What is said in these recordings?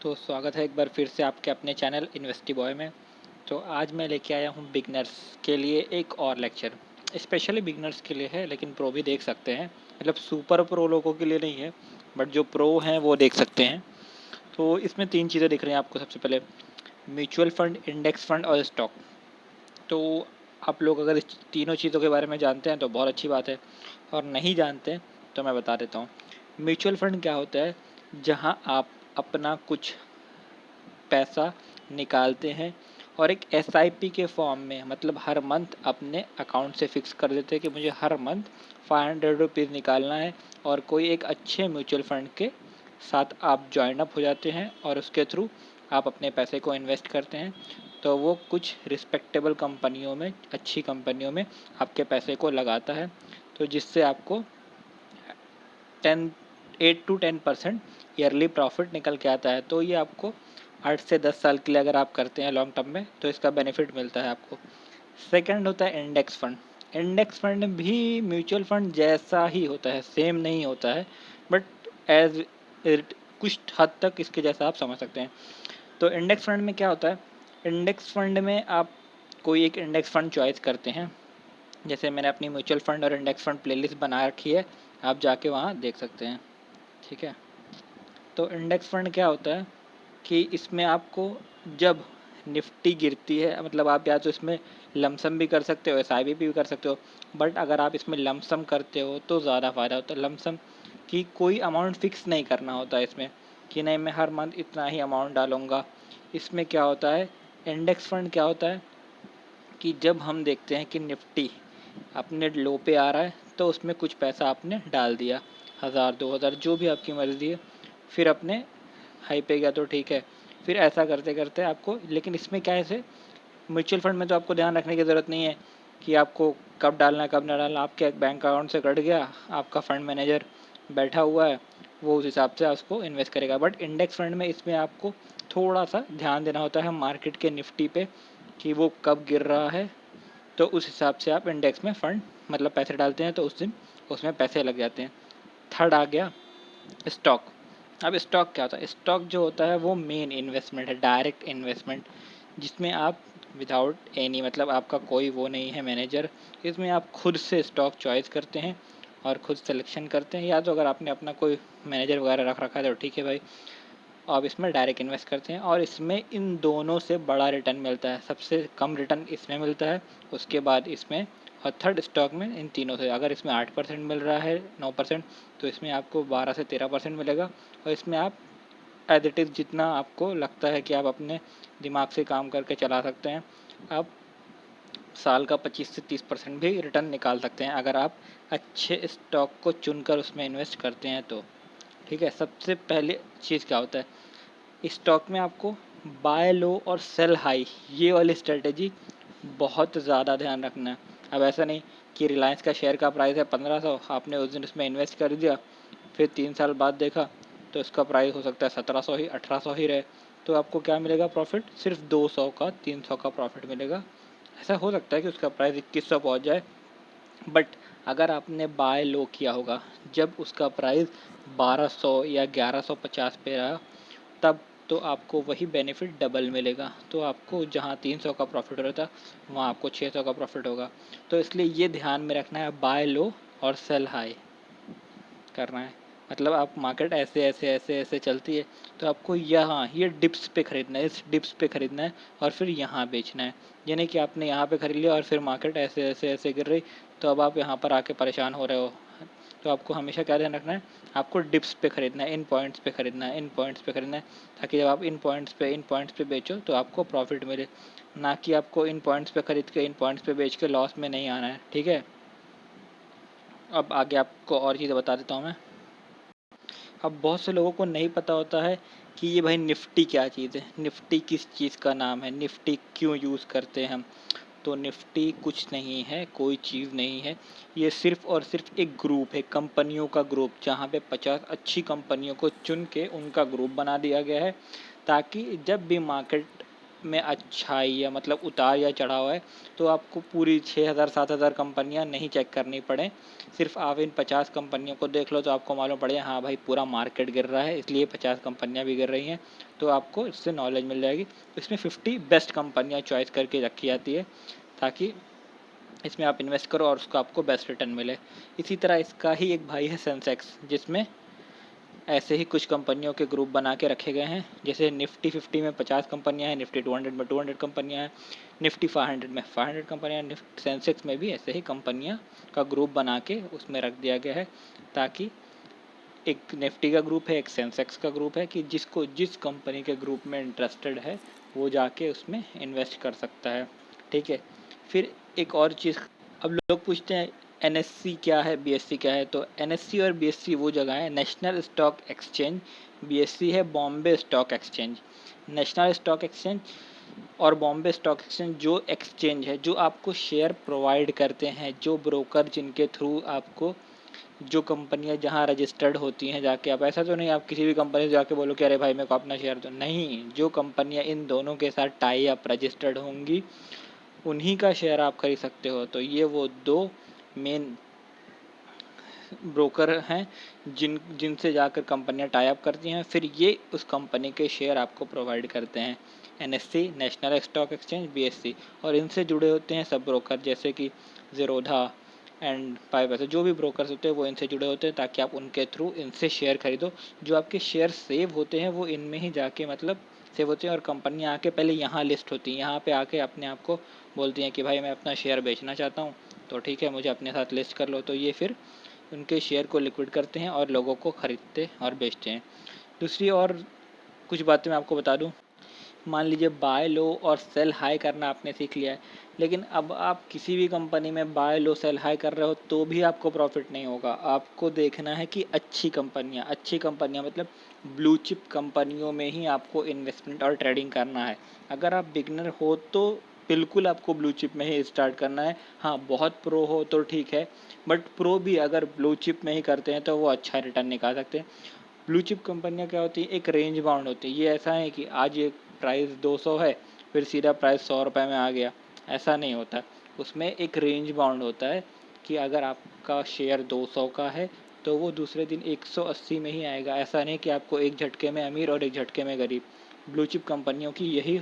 तो स्वागत है एक बार फिर से आपके अपने चैनल इन्वेस्टी बॉय में। तो आज मैं लेके आया हूँ बिगनर्स के लिए एक और लेक्चर। स्पेशली बिगनर्स के लिए है, लेकिन प्रो भी देख सकते हैं। मतलब सुपर प्रो लोगों के लिए नहीं है, बट जो प्रो हैं वो देख सकते हैं। तो इसमें 3 चीज़ें दिख रही हैं आपको। सबसे पहले म्यूचुअल फंड, इंडेक्स फंड और स्टॉक। तो आप लोग अगर इस तीनों चीज़ों के बारे में जानते हैं तो बहुत अच्छी बात है, और नहीं जानते हैं तो मैं बता देता हूँ। म्यूचुअल फंड क्या होता है? जहाँ आप अपना कुछ पैसा निकालते हैं और एक एसआईपी के फॉर्म में, मतलब हर मंथ अपने अकाउंट से फिक्स कर देते हैं कि मुझे हर मंथ 500 रुपीज़ निकालना है, और कोई एक अच्छे म्यूचुअल फंड के साथ आप ज्वाइन अप हो जाते हैं और उसके थ्रू आप अपने पैसे को इन्वेस्ट करते हैं। तो वो कुछ रिस्पेक्टेबल कंपनियों में, अच्छी कंपनियों में आपके पैसे को लगाता है, तो जिससे आपको 8 to 10% ईयरली प्रॉफिट निकल के आता है। तो ये आपको 8 से 10 साल के लिए अगर आप करते हैं लॉन्ग टर्म में, तो इसका बेनिफिट मिलता है आपको। सेकंड होता है इंडेक्स फंड। इंडेक्स फंड भी म्यूचुअल फंड जैसा ही होता है, सेम नहीं होता है, बट एज कुछ हद तक इसके जैसा आप समझ सकते हैं। तो इंडेक्स फंड में क्या होता है? इंडेक्स फंड में आप कोई एक इंडेक्स फंड चॉइस करते हैं। जैसे मैंने अपनी म्यूचुअल फंड और इंडेक्स फंड प्लेलिस्ट बना रखी है, आप जाके वहाँ देख सकते हैं। ठीक है। तो इंडेक्स फंड क्या होता है कि इसमें आपको जब निफ्टी गिरती है, मतलब आप या तो इसमें लमसम भी कर सकते हो, एसआईपी भी कर सकते हो, बट अगर आप इसमें लमसम करते हो तो ज़्यादा फ़ायदा होता है। लमसम कि कोई अमाउंट फ़िक्स नहीं करना होता है इसमें, कि नहीं मैं हर मंथ इतना ही अमाउंट डालूँगा। इसमें क्या होता है, इंडेक्स फंड क्या होता है कि जब हम देखते हैं कि निफ्टी अपने लो पे आ रहा है, तो उसमें कुछ पैसा आपने डाल दिया, 1000 2000 जो भी आपकी मर्ज़ी है। फिर अपने हाई पे गया तो ठीक है, फिर ऐसा करते करते आपको, लेकिन इसमें क्या है, ऐसे म्यूचुअल फंड में तो आपको ध्यान रखने की ज़रूरत नहीं है कि आपको कब डालना है कब ना डालना। आपके बैंक अकाउंट से कट गया, आपका फ़ंड मैनेजर बैठा हुआ है, वो उस हिसाब से उसको इन्वेस्ट करेगा। बट इंडेक्स फंड में इसमें आपको थोड़ा सा ध्यान देना होता है मार्केट के निफ्टी पे, कि वो कब गिर रहा है, तो उस हिसाब से आप इंडेक्स में फ़ंड मतलब पैसे डालते हैं, तो उस दिन उसमें पैसे लग जाते हैं। थर्ड आ गया स्टॉक। अब स्टॉक क्या होता है? स्टॉक जो होता है वो मेन इन्वेस्टमेंट है, डायरेक्ट इन्वेस्टमेंट, जिसमें आप विदाउट एनी, मतलब आपका कोई वो नहीं है मैनेजर, इसमें आप खुद से स्टॉक चॉइस करते हैं और खुद सिलेक्शन करते हैं। या तो अगर आपने अपना कोई मैनेजर वगैरह रख रखा है तो ठीक है भाई, आप इसमें डायरेक्ट इन्वेस्ट करते हैं, और इसमें इन दोनों से बड़ा रिटर्न मिलता है। सबसे कम रिटर्न इसमें मिलता है, उसके बाद इसमें, और थर्ड स्टॉक में। इन तीनों से अगर इसमें 8% मिल रहा है, 9%, तो इसमें आपको 12 से 13% मिलेगा। और इसमें आप एज इट इज़ जितना आपको लगता है कि आप अपने दिमाग से काम करके चला सकते हैं, आप साल का 25 से 30% भी रिटर्न निकाल सकते हैं, अगर आप अच्छे स्टॉक को चुनकर उसमें इन्वेस्ट करते हैं तो। ठीक है। सबसे पहले चीज़ क्या होता है, स्टॉक में आपको बाय लो और सेल हाई, ये वाली स्ट्रेटेजी बहुत ज़्यादा ध्यान रखना है। अब ऐसा नहीं कि रिलायंस का शेयर का प्राइस है 1500, आपने उस दिन उसमें इन्वेस्ट कर दिया, फिर 3 साल बाद देखा तो इसका प्राइस हो सकता है 1700 ही 1800 ही रहे, तो आपको क्या मिलेगा प्रॉफिट? सिर्फ 200 का 300 का प्रॉफिट मिलेगा। ऐसा हो सकता है कि उसका प्राइस 2100 पहुँच जाए, बट अगर आपने बाय लो किया होगा जब उसका प्राइस 1200 या 1150 पे रहा, तब तो आपको वही बेनिफिट डबल मिलेगा। तो आपको जहाँ 300 का प्रॉफिट हो रहा था, वहाँ आपको 600 का प्रॉफिट होगा। तो इसलिए ये ध्यान में रखना है, बाय लो और सेल हाई करना है। मतलब आप मार्केट ऐसे ऐसे ऐसे ऐसे चलती है, तो आपको यहाँ ये डिप्स पे ख़रीदना है, इस डिप्स पे ख़रीदना है और फिर यहाँ बेचना है। ये नहीं कि आपने यहाँ पे ख़रीद लिया और फिर मार्केट ऐसे ऐसे ऐसे गिर रही, तो अब आप यहाँ पर आके परेशान हो रहे हो। तो आपको हमेशा क्या ध्यान रखना है, आपको डिप्स पे ख़रीदना है, इन पॉइंट्स पे ख़रीदना है, इन पॉइंट्स पे ख़रीदना है, ताकि जब आप इन पॉइंट्स पे बेचो तो आपको प्रॉफिट मिले। ना कि आपको इन पॉइंट्स पे ख़रीद के इन पॉइंट्स पे बेच के लॉस में नहीं आना है। ठीक है। अब आगे आपको और चीज़ें बता देता हूँ मैं। अब बहुत से लोगों को नहीं पता होता है कि ये भाई निफ्टी क्या चीज़ है, निफ्टी किस चीज़ का नाम है, निफ्टी क्यों यूज़ करते हैं हम। तो निफ्टी कुछ नहीं है, कोई चीज़ नहीं है, ये सिर्फ़ और सिर्फ एक ग्रुप है, कंपनियों का ग्रुप, जहाँ पे 50 अच्छी कंपनियों को चुन के उनका ग्रुप बना दिया गया है, ताकि जब भी मार्केट में अच्छाई या मतलब उतार या चढ़ाव है, तो आपको पूरी 6,000 7,000 कंपनियां नहीं चेक करनी पड़े। सिर्फ आप इन 50 कंपनियों को देख लो तो आपको मालूम पड़ जाए हाँ भाई पूरा मार्केट गिर रहा है, इसलिए 50 कंपनियां भी गिर रही हैं, तो आपको इससे नॉलेज मिल जाएगी। इसमें 50 बेस्ट कंपनियां चॉइस करके रखी जाती है ताकि इसमें आप इन्वेस्ट करो और उसका आपको बेस्ट रिटर्न मिले। इसी तरह इसका ही एक भाई है सेंसेक्स, जिसमें ऐसे ही कुछ कंपनियों के ग्रुप बना के रखे गए हैं। जैसे निफ्टी 50 में 50 कंपनियां हैं, निफ्टी 200 में 200 कंपनियां हैं, निफ्टी 500 में 500 कंपनियां, सेंसेक्स में भी ऐसे ही कंपनियां का ग्रुप बना के उसमें रख दिया गया है, ताकि एक निफ्टी का ग्रुप है, एक सेंसेक्स का ग्रुप है, कि जिसको जिस कंपनी के ग्रुप में इंटरेस्टेड है वो जाके उसमें इन्वेस्ट कर सकता है। ठीक है। फिर एक और चीज़, अब लोग पूछते हैं एनएससी क्या है, बीएससी क्या है। तो एनएससी और बीएससी वो जगह है, नेशनल स्टॉक एक्सचेंज। बीएससी है Bombay stock exchange. National stock exchange और बॉम्बे स्टॉक एक्सचेंज जो एक्सचेंज है जो आपको शेयर प्रोवाइड करते हैं, जो ब्रोकर जिनके थ्रू आपको, जो कंपनियां जहां रजिस्टर्ड होती हैं, जाके आप ऐसा तो नहीं आप किसी भी कंपनी से जाके बोलो कि अरे भाई मेरे को अपना शेयर दो, नहीं, जो कंपनियां इन दोनों के साथ टाई अप रजिस्टर्ड होंगी उन्हीं का शेयर आप खरीद सकते हो। तो ये वो दो मेन ब्रोकर हैं जिनसे जाकर कंपनियां टाई अप करती हैं, फिर ये उस कंपनी के शेयर आपको प्रोवाइड करते हैं। NSC national stock exchange, BSc, और इनसे जुड़े होते हैं सब ब्रोकर जैसे कि ज़ीरोधा एंड पाइप, ऐसे जो भी ब्रोकर्स होते हैं वो इनसे जुड़े होते हैं, ताकि आप उनके थ्रू इनसे शेयर खरीदो। जो आपके शेयर सेव होते हैं वो इनमें ही जाके मतलब सेव होते हैं, और कंपनियां आके पहले यहाँ लिस्ट होती हैं, यहाँ पे आके अपने आप को बोलती हैं कि भाई मैं अपना शेयर बेचना चाहता हूँ, तो ठीक है मुझे अपने साथ लिस्ट कर लो। तो ये फिर उनके शेयर को लिक्विड करते हैं और लोगों को ख़रीदते और बेचते हैं। दूसरी और कुछ बातें मैं आपको बता दूं। मान लीजिए बाय लो और सेल हाई करना आपने सीख लिया है, लेकिन अब आप किसी भी कंपनी में बाय लो सेल हाई कर रहे हो तो भी आपको प्रॉफिट नहीं होगा। आपको देखना है कि अच्छी कंपनियां मतलब ब्लू चिप कंपनियों में ही आपको इन्वेस्टमेंट और ट्रेडिंग करना है। अगर आप बिगनर हो तो बिल्कुल आपको ब्लू चिप में ही स्टार्ट करना है। हाँ, बहुत प्रो हो तो ठीक है, बट प्रो भी अगर ब्लू चिप में ही करते हैं तो वो अच्छा रिटर्न निकाल सकते हैं। ब्लू चिप कंपनियां क्या होती हैं, एक रेंज बाउंड होती है। ये ऐसा है कि आज ये प्राइस 200 है फिर सीधा प्राइस 100 रुपये में आ गया, ऐसा नहीं होता। उसमें एक रेंज बाउंड होता है कि अगर आपका शेयर 200 का है तो वो दूसरे दिन 180 में ही आएगा। ऐसा नहीं कि आपको एक झटके में अमीर और एक झटके में गरीब। ब्लू चिप कंपनियों की यही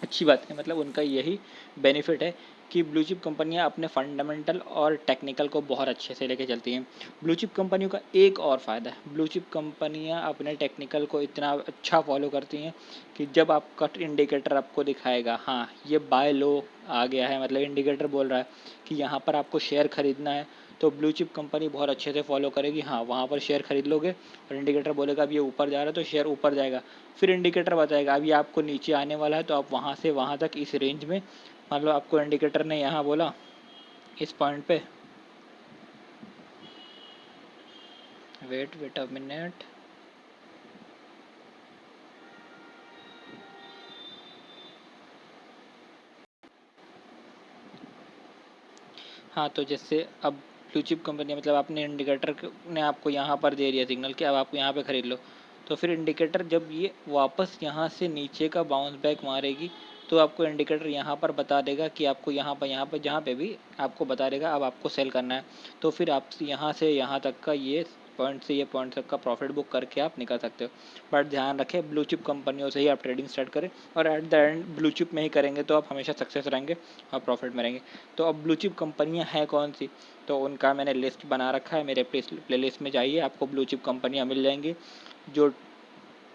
अच्छी बात है, मतलब उनका यही बेनिफिट है कि ब्लू चिप कंपनियां अपने फंडामेंटल और टेक्निकल को बहुत अच्छे से लेके चलती हैं। ब्लू चिप कंपनियों का एक और फ़ायदा है, ब्लू चिप कंपनियां अपने टेक्निकल को इतना अच्छा फॉलो करती हैं कि जब आपका इंडिकेटर आपको दिखाएगा हाँ ये बाय लो आ गया है, मतलब इंडिकेटर बोल रहा है कि यहाँ पर आपको शेयर खरीदना है, तो ब्लू चिप कंपनी बहुत अच्छे से फॉलो करेगी। हाँ, वहाँ पर शेयर खरीद लोगे और इंडिकेटर बोलेगा अब ये ऊपर जा रहा है तो शेयर ऊपर जाएगा। फिर इंडिकेटर बताएगा अब ये आपको नीचे आने वाला है, तो आप वहाँ से वहाँ तक इस रेंज में, मान लो आपको इंडिकेटर ने यहाँ बोला इस पॉइंट पे, वेट अ मिनट, हाँ तो जैसे अब ब्लू चिप कंपनी मतलब आपने इंडिकेटर ने आपको यहाँ पर दे दिया सिग्नल कि अब आप यहाँ पे ख़रीद लो, तो फिर इंडिकेटर जब ये वापस यहाँ से नीचे का बाउंस बैक मारेगी तो आपको इंडिकेटर यहाँ पर बता देगा कि आपको यहाँ पर जहाँ पे भी आपको बता देगा अब आपको सेल करना है। तो फिर आप यहाँ से यहाँ तक का ये पॉइंट से ये पॉइंट तक का प्रॉफिट बुक करके आप निकल सकते हो। बट ध्यान रखें ब्लू चिप कंपनियों से ही आप ट्रेडिंग स्टार्ट करें, और at the end blue chip में ही करेंगे तो आप हमेशा सक्सेस रहेंगे और प्रॉफिट में रहेंगे। तो अब ब्लू चिप कंपनियां हैं कौन सी, तो उनका मैंने लिस्ट बना रखा है, मेरे प्ले लिस्ट में जाइए आपको ब्लू चिप कंपनियां मिल जाएंगी जो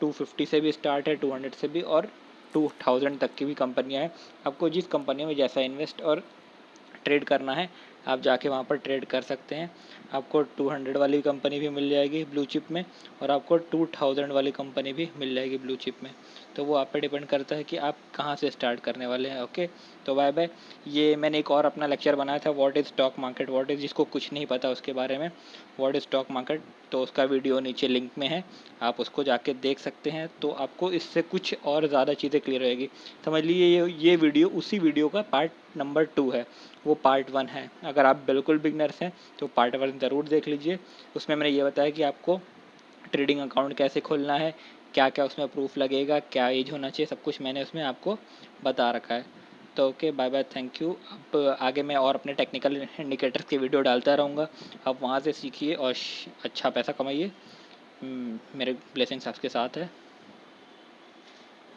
250 से भी स्टार्ट है, 200 से भी, और 2000 तक की भी कंपनियां हैं। आपको जिस कंपनी में जैसा इन्वेस्ट और ट्रेड करना है आप जाके वहाँ पर ट्रेड कर सकते हैं। आपको 200 वाली कंपनी भी मिल जाएगी ब्लू चिप में, और आपको 2000 वाली कंपनी भी मिल जाएगी ब्लू चिप में। तो वो आप पे डिपेंड करता है कि आप कहाँ से स्टार्ट करने वाले हैं। ओके, तो बाय बाय। ये मैंने एक और अपना लेक्चर बनाया था, what is stock market, what is, जिसको कुछ नहीं पता उसके बारे में, व्हाट इज़ स्टॉक मार्केट, तो उसका वीडियो नीचे लिंक में है, आप उसको जाके देख सकते हैं। तो आपको इससे कुछ और ज़्यादा चीज़ें क्लियर होएगी। समझ लीजिए ये वीडियो उसी वीडियो का पार्ट नंबर 2 है, वो पार्ट 1 है। अगर आप बिल्कुल बिगनर्स हैं तो पार्ट 1 ज़रूर देख लीजिए। उसमें मैंने ये बताया कि आपको ट्रेडिंग अकाउंट कैसे खोलना है, क्या क्या उसमें प्रूफ लगेगा, क्या एज होना चाहिए, सब कुछ मैंने उसमें आपको बता रखा है। तो okay, bye bye, thank you. अब आगे मैं और अपने टेक्निकल इंडिकेटर्स की वीडियो डालता रहूँगा। आप वहाँ से सीखिए और अच्छा पैसा कमाइए। मेरे ब्लेसिंग्स आपके साथ है।